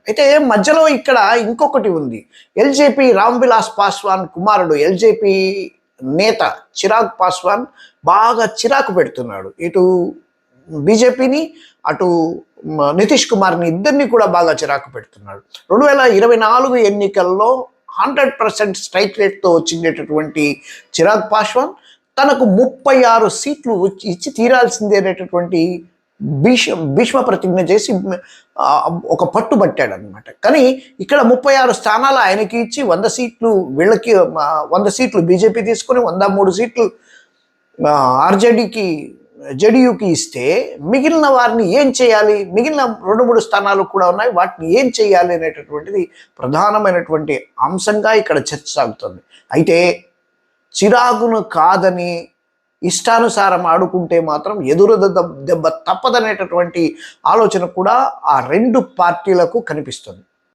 అయితే మధ్యలో ఇక్కడ ఇంకొకటి ఉంది. ఎల్జేపీ రామ్ విలాస్ పాస్వాన్ కుమారుడు ఎల్జేపీ నేత చిరాగ్ పాస్వాన్ బాగా చిరాకు పెడుతున్నాడు. ఇటు బీజేపీని, అటు నితీష్ కుమార్ని, ఇద్దరిని కూడా బాగా చిరాకు పెడుతున్నాడు. 2024 ఎన్నికల్లో 100% స్ట్రైక్ రేట్తో వచ్చిండేటటువంటి చిరాగ్ పాస్వాన్ తనకు 36 సీట్లు ఇచ్చి తీరాల్సిందే అనేటటువంటి భీష్మ ప్రతిజ్ఞ చేసి ఒక పట్టు పట్టాడనమాట. కానీ ఇక్కడ 36 స్థానాలు ఆయనకి ఇచ్చి 100 సీట్లు వీళ్ళకి, 100 సీట్లు బీజేపీ తీసుకొని 103 సీట్లు జేడీయూకి ఇస్తే మిగిలిన వారిని ఏం చేయాలి, మిగిలిన 2-3 స్థానాలు కూడా ఉన్నాయి, వాటిని ఏం చేయాలి అనేటటువంటిది ప్రధానమైనటువంటి అంశంగా ఇక్కడ చర్చ సాగుతుంది. అయితే చిరాగును కాదని ఇష్టానుసారం ఆడుకుంటే మాత్రం ఎదురు దెబ్బ తప్పదనేటటువంటి ఆలోచన కూడా ఆ 2 పార్టీలకు కనిపిస్తుంది.